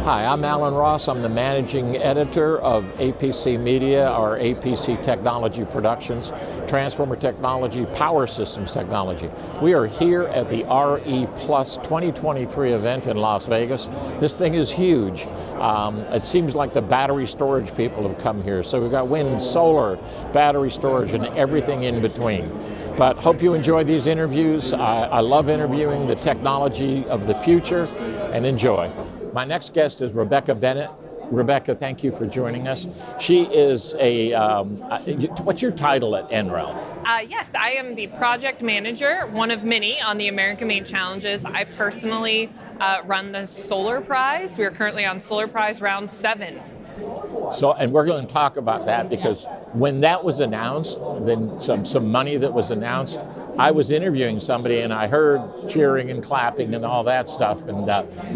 Hi, I'm Alan Ross. I'm the managing editor of APC Media, or APC Technology Productions, Transformer Technology, Power Systems Technology. We are here at the RE Plus 2023 event in Las Vegas. This thing is huge. It seems like the battery storage people have come here. So we've got wind, solar, battery storage, and everything in between. But hope you enjoy these interviews. I love interviewing the technology of the future, and enjoy. My next guest is Rebecca Bennett. Rebecca, thank you for joining us. She is what's your title at NREL? Yes, I am the project manager, one of many on the American-made challenges. I personally run the Solar Prize. We are currently on Solar Prize round 7. So, and we're going to talk about that because when that was announced, then some money that was announced, I was interviewing somebody and I heard cheering and clapping and all that stuff, and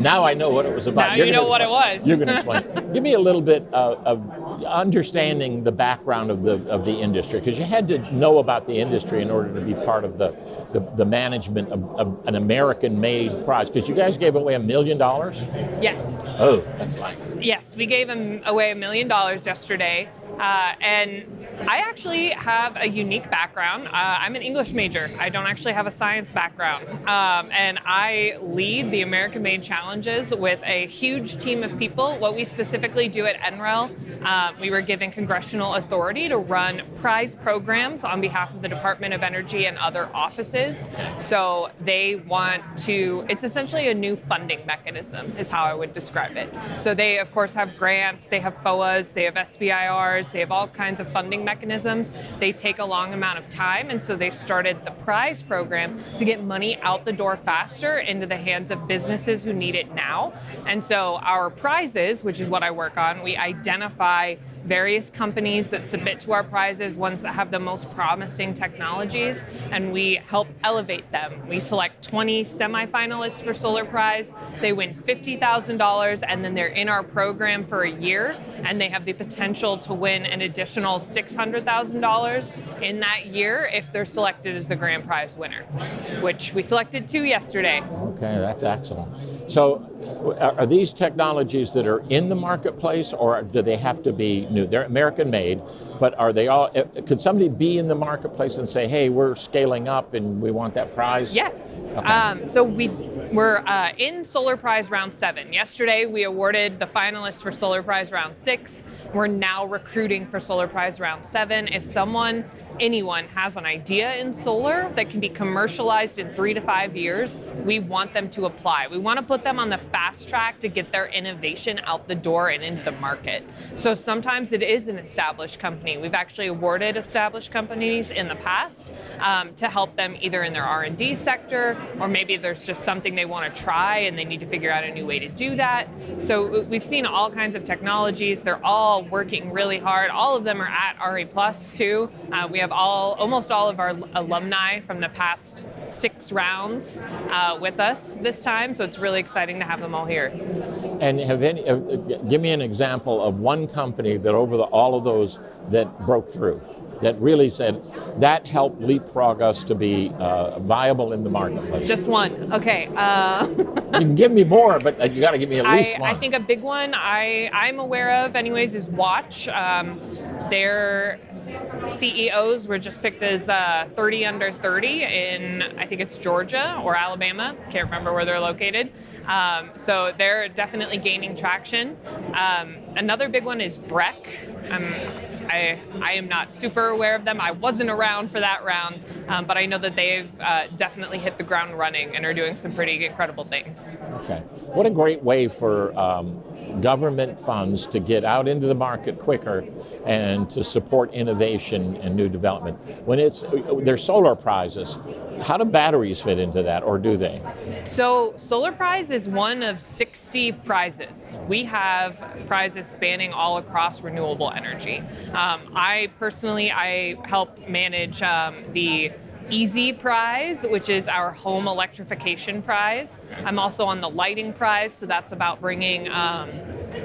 now I know what it was about. Now you know what it was. You're going to explain. Give me a little bit of understanding the background of the industry, because you had to know about the industry in order to be part of the management of an American-made prize. Because you guys gave away $1 million. Yes. Oh, that's nice. Yes, we gave away $1 million yesterday. And I actually have a unique background. I'm an English major. I don't actually have a science background. And I lead the American-made challenges with a huge team of people. What we specifically do at NREL, we were given congressional authority to run prize programs on behalf of the Department of Energy and other offices. So they want to, it's essentially a new funding mechanism is how I would describe it. So they, of course, have grants, they have FOAs, they have SBIRs, they have all kinds of funding mechanisms. They take a long amount of time, and so they started the prize program to get money out the door faster into the hands of businesses who need it now. And so our prizes, which is what I work on, we identify various companies that submit to our prizes, ones that have the most promising technologies, and we help elevate them. We select 20 semifinalists for Solar Prize. They win $50,000, and then they're in our program for a year, and they have the potential to win an additional $600,000 in that year if they're selected as the grand prize winner, which we selected 2 yesterday. Okay, that's excellent. So are these technologies that are in the marketplace, or do they have to be new? They're American-made, but are they all, could somebody be in the marketplace and say, hey, we're scaling up and we want that prize? Yes. Okay. So we're in Solar Prize round 7. Yesterday, we awarded the finalists for Solar Prize round 6. We're now recruiting for Solar Prize round 7. If anyone has an idea in solar that can be commercialized in 3 to 5 years, we want them to apply. We want to put them on the fast track to get their innovation out the door and into the market. So sometimes it is an established company. We've actually awarded established companies in the past to help them either in their R&D sector, or maybe there's just something they want to try and they need to figure out a new way to do that. So we've seen all kinds of technologies. They're all working really hard. All of them are at RE Plus too. We have almost all of our alumni from the past 6 rounds with us this time, so it's really exciting to have them all here. And give me an example of one company that over all of those that broke through, that really said that helped leapfrog us to be viable in the marketplace. Just one. Okay. You can give me more, but you got to give me at least one. I think a big one I'm aware of anyways is Watch. Their CEOs were just picked as 30 under 30 in, I think it's Georgia or Alabama. Can't remember where they're located. So they're definitely gaining traction. Another big one is Breck. I am not super aware of them. I wasn't around for that round, but I know that they've definitely hit the ground running and are doing some pretty incredible things. Okay. What a great way for government funds to get out into the market quicker and to support innovation and new development. When they're solar prizes, how do batteries fit into that, or do they? So Solar Prize is one of 60 prizes. We have prizes spanning all across renewable energy. I help manage the Easy Prize, which is our home electrification prize. I'm also on the lighting prize, so that's about bringing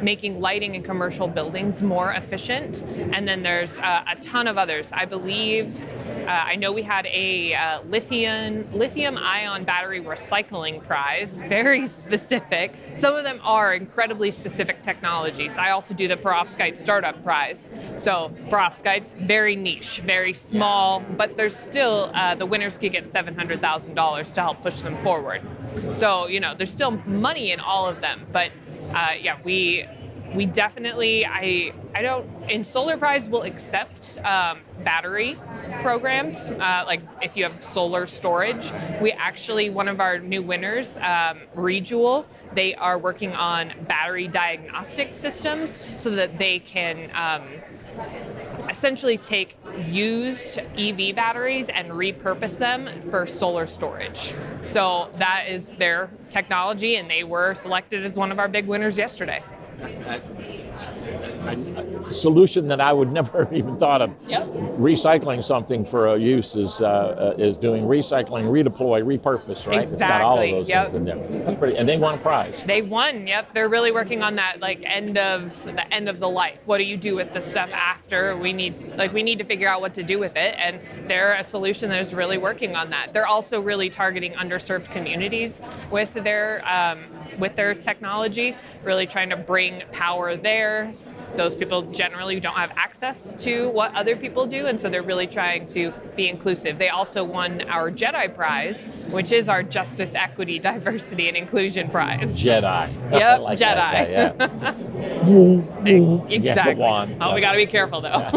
making lighting in commercial buildings more efficient. And then there's a ton of others. I believe, I know we had a lithium-ion battery recycling prize, very specific. Some of them are incredibly specific technologies. I also do the Perovskite Startup Prize. So Perovskite's very niche, very small, but there's still, the winners could get $700,000 to help push them forward. So, there's still money in all of them, but yeah, we definitely, in Solar Prize we'll accept battery programs, like if you have solar storage. We actually, one of our new winners, Rejewel, they are working on battery diagnostic systems so that they can essentially take used EV batteries and repurpose them for solar storage. So that is their technology, and they were selected as one of our big winners yesterday. A solution that I would never have even thought of. Yep. Recycling something for a use is doing recycling, redeploy, repurpose, right? Exactly. It's got all of those Yep. things in there. That's pretty, and they won a prize. They won. Yep. They're really working on that, like end of the life. What do you do with the stuff after? We need to figure out what to do with it, and they're a solution that is really working on that. They're also really targeting underserved communities with their technology, really trying to bring power there. Those people generally don't have access to what other people do, and so they're really trying to be inclusive. They also won our Jedi Prize, which is our Justice, Equity, Diversity, and Inclusion Prize. Jedi. Yep, like Jedi. Yeah. Exactly. One. Oh, we got to be careful though.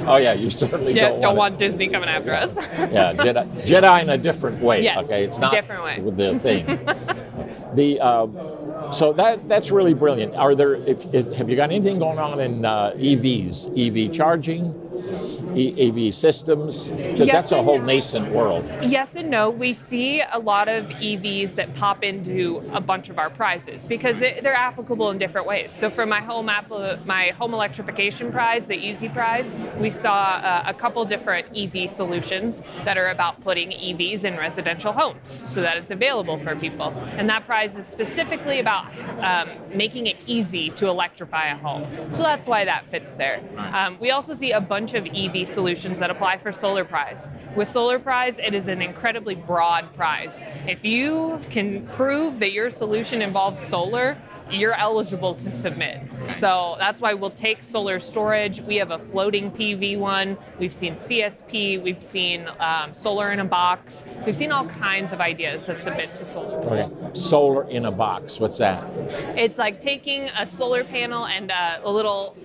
Oh yeah, you certainly don't want Disney coming after us. Yeah, Jedi in a different way. Yes, okay, it's not different way. With the thing. So that's really brilliant. Have you got anything going on in EVs, EV charging, EV systems? Because that's a whole nascent world. Yes and no. We see a lot of EVs that pop into a bunch of our prizes because they're applicable in different ways. So for my home electrification prize, the Easy Prize, we saw a couple different EV solutions that are about putting EVs in residential homes so that it's available for people. And that prize is specifically about making it easy to electrify a home. So that's why that fits there. We also see a bunch of EV solutions that apply for Solar Prize. With Solar Prize, it is an incredibly broad prize. If you can prove that your solution involves solar, you're eligible to submit. So that's why we'll take solar storage. We have a floating PV one. We've seen CSP. We've seen solar in a box. We've seen all kinds of ideas that submit to solar. Okay. Solar in a box. What's that? It's like taking a solar panel and a little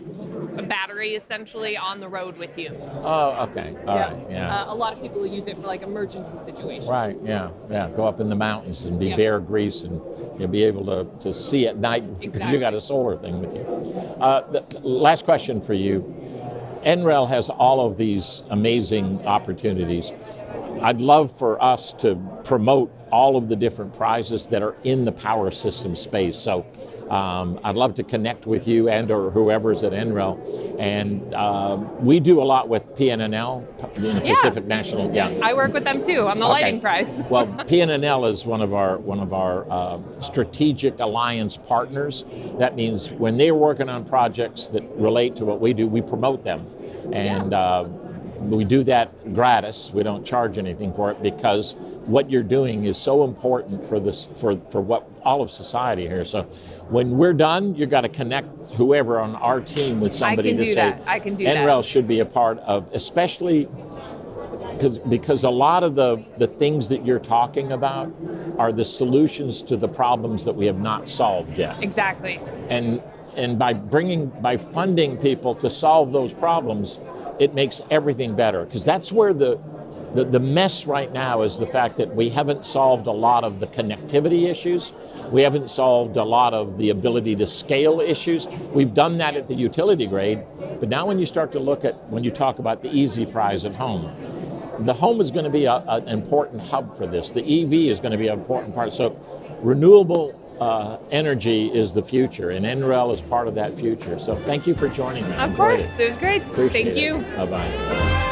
battery essentially on the road with you. Oh, okay. All right. Yeah. A lot of people use it for like emergency situations. Right. Yeah. Yeah. Go up in the mountains and be Bear Grease, and you'll be able to see at night because you got a solar thing with you. The last question for you. NREL has all of these amazing opportunities. I'd love for us to promote all of the different prizes that are in the power system space. So I'd love to connect with you and or whoever's at NREL. And we do a lot with PNNL, Pacific National. Yeah, I work with them too on the lighting prize. Well, PNNL is one of our strategic alliance partners. That means when they're working on projects that relate to what we do, we promote them. And we do that gratis. We don't charge anything for it because what you're doing is so important for this, for what all of society here. So when we're done, you've got to connect whoever on our team with somebody to say, I can do that. NREL should be a part of, especially because a lot of the things that you're talking about are the solutions to the problems that we have not solved yet. Exactly. And by funding people to solve those problems, it makes everything better, because that's where the mess right now is, the fact that we haven't solved a lot of the connectivity issues. We haven't solved a lot of the ability to scale issues. We've done that at the utility grade, but now when you start to look at, when you talk about the Easy Prize at home, the home is going to be an important hub for this. The EV is going to be an important part. So renewable energy is the future, and NREL is part of that future. So thank you for joining me. Of course, it was great. Appreciate Thank you. Bye-bye.